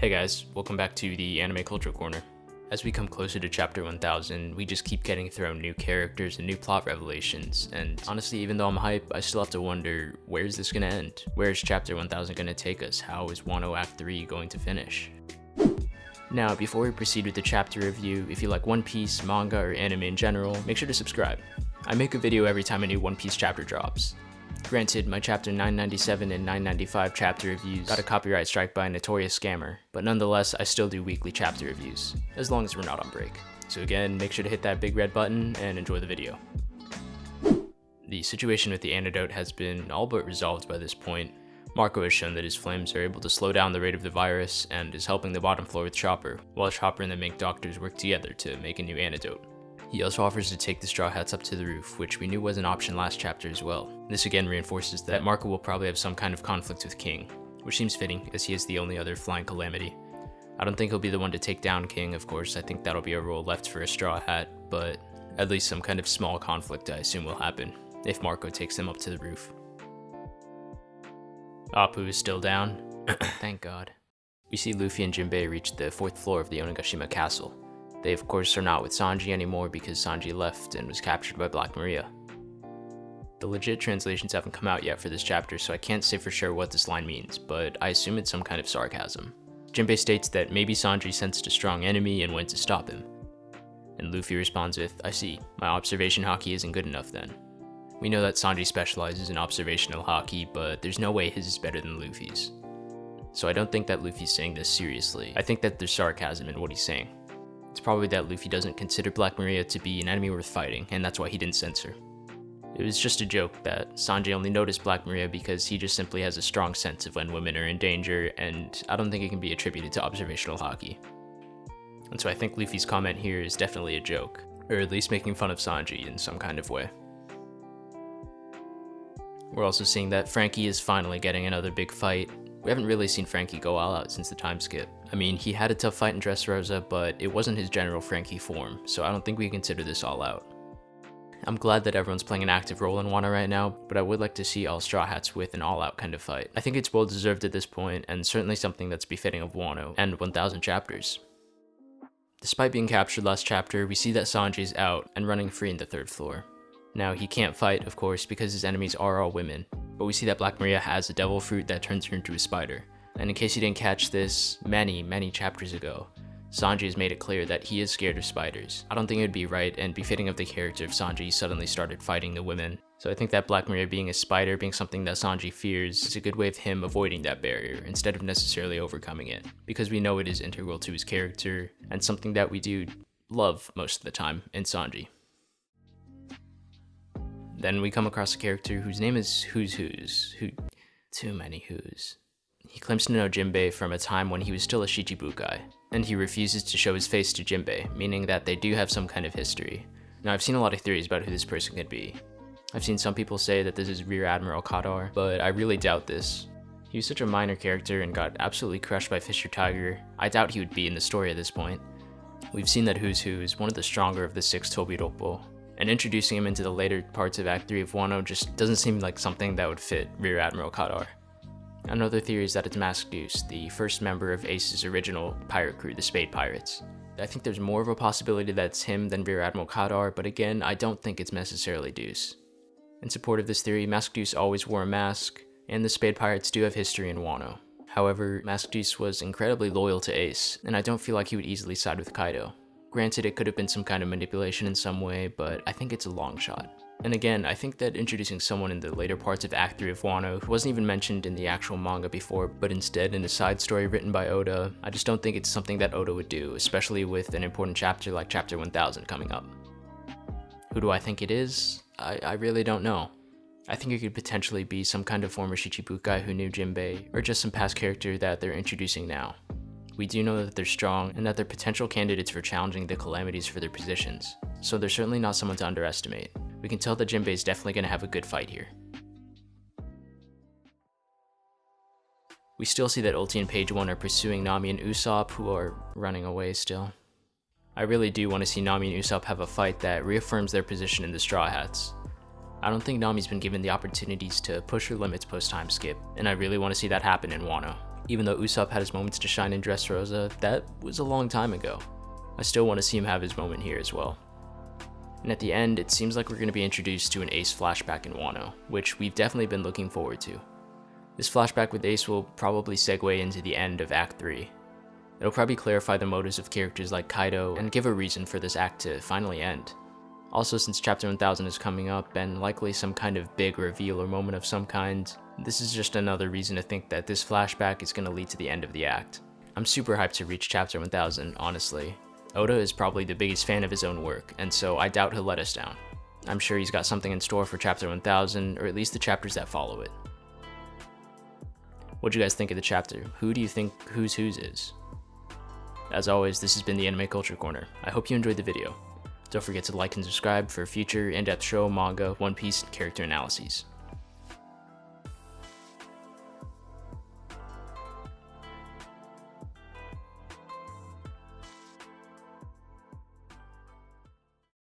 Hey guys, welcome back to the Anime Culture Corner. As we come closer to chapter 1000, we just keep getting thrown new characters and new plot revelations, and honestly, even though I'm hype, I still have to wonder, where is this gonna end? Where is chapter 1000 gonna take us? How is Wano Act 3 going to finish? Now, before we proceed with the chapter review, if you like One Piece, manga, or anime in general, make sure to subscribe. I make a video every time a new One Piece chapter drops. Granted, my chapter 997 and 995 chapter reviews got a copyright strike by a notorious scammer, but nonetheless, I still do weekly chapter reviews, as long as we're not on break. So again, make sure to hit that big red button and enjoy the video. The situation with the antidote has been all but resolved by this point. Marco has shown that his flames are able to slow down the rate of the virus and is helping the bottom floor with Chopper, while Chopper and the Mink doctors work together to make a new antidote. He also offers to take the Straw Hats up to the roof, which we knew was an option last chapter as well. This again reinforces that Marco will probably have some kind of conflict with King, which seems fitting as he is the only other flying calamity. I don't think he'll be the one to take down King, of course. I think that'll be a role left for a Straw Hat, but at least some kind of small conflict I assume will happen if Marco takes them up to the roof. Appu is still down. Thank God. We see Luffy and Jinbei reach the 4th floor of the Onigashima castle. They of course are not with Sanji anymore because Sanji left and was captured by Black Maria. The legit translations haven't come out yet for this chapter, so I can't say for sure what this line means, but I assume it's some kind of sarcasm. Jinbei states that maybe Sanji sensed a strong enemy and went to stop him. And Luffy responds with, "I see, my observation haki isn't good enough then." We know that Sanji specializes in observational haki, but there's no way his is better than Luffy's. So I don't think that Luffy's saying this seriously. I think that there's sarcasm in what he's saying. It's probably that Luffy doesn't consider Black Maria to be an enemy worth fighting, and that's why he didn't censor. It was just a joke that Sanji only noticed Black Maria because he just simply has a strong sense of when women are in danger, and I don't think it can be attributed to observational haki. And so I think Luffy's comment here is definitely a joke, or at least making fun of Sanji in some kind of way. We're also seeing that Franky is finally getting another big fight. We haven't really seen Franky go all out since the time skip. I mean, he had a tough fight in Dressrosa, but it wasn't his general Franky form, so I don't think we can consider this all out. I'm glad that everyone's playing an active role in Wano right now, but I would like to see all Straw Hats with an all-out kind of fight. I think it's well deserved at this point, and certainly something that's befitting of Wano and 1000 chapters. Despite being captured last chapter, we see that Sanji's out and running free in the 3rd floor. Now, he can't fight, of course, because his enemies are all women, but we see that Black Maria has a devil fruit that turns her into a spider. And in case you didn't catch this, many chapters ago, Sanji has made it clear that he is scared of spiders. I don't think it would be right and befitting of the character if Sanji suddenly started fighting the women. So I think that Black Maria being a spider, being something that Sanji fears, is a good way of him avoiding that barrier instead of necessarily overcoming it, because we know it is integral to his character and something that we do love most of the time in Sanji. Then we come across a character whose name is Too many who's. He claims to know Jinbei from a time when he was still a Shichibukai, and he refuses to show his face to Jinbei, meaning that they do have some kind of history. Now, I've seen a lot of theories about who this person could be. I've seen some people say that this is Rear Admiral Kadar, but I really doubt this. He was such a minor character and got absolutely crushed by Fisher Tiger. I doubt he would be in the story at this point. We've seen that Who's Who is one of the stronger of the 6 Tobiroppo, and introducing him into the later parts of Act 3 of Wano just doesn't seem like something that would fit Rear Admiral Kadar. Another theory is that it's Mask Deuce, the first member of Ace's original pirate crew, the Spade Pirates. I think there's more of a possibility that it's him than Rear Admiral Kadar, but again, I don't think it's necessarily Deuce. In support of this theory, Mask Deuce always wore a mask, and the Spade Pirates do have history in Wano. However, Mask Deuce was incredibly loyal to Ace, and I don't feel like he would easily side with Kaido. Granted, it could have been some kind of manipulation in some way, but I think it's a long shot. And again, I think that introducing someone in the later parts of Act 3 of Wano who wasn't even mentioned in the actual manga before, but instead in a side story written by Oda, I just don't think it's something that Oda would do, especially with an important chapter like chapter 1000 coming up. Who do I think it is? I really don't know. I think it could potentially be some kind of former Shichibukai who knew Jinbei, or just some past character that they're introducing now. We do know that they're strong, and that they're potential candidates for challenging the calamities for their positions, so they're certainly not someone to underestimate. We can tell that Jinbei is definitely going to have a good fight here. We still see that Ulti and Page 1 are pursuing Nami and Usopp, who are running away still. I really do want to see Nami and Usopp have a fight that reaffirms their position in the Straw Hats. I don't think Nami's been given the opportunities to push her limits post-time skip, and I really want to see that happen in Wano. Even though Usopp had his moments to shine in Dressrosa, that was a long time ago. I still want to see him have his moment here as well. And at the end, it seems like we're going to be introduced to an Ace flashback in Wano, which we've definitely been looking forward to. This flashback with Ace will probably segue into the end of Act 3. It'll probably clarify the motives of characters like Kaido and give a reason for this act to finally end. Also, since Chapter 1000 is coming up and likely some kind of big reveal or moment of some kind, this is just another reason to think that this flashback is going to lead to the end of the act. I'm super hyped to reach Chapter 1000, honestly. Oda is probably the biggest fan of his own work, and so I doubt he'll let us down. I'm sure he's got something in store for Chapter 1000, or at least the chapters that follow it. What'd you guys think of the chapter? Who do you think Who's is? As always, this has been the Anime Culture Corner. I hope you enjoyed the video. Don't forget to like and subscribe for future in-depth show, manga, One Piece, and character analyses.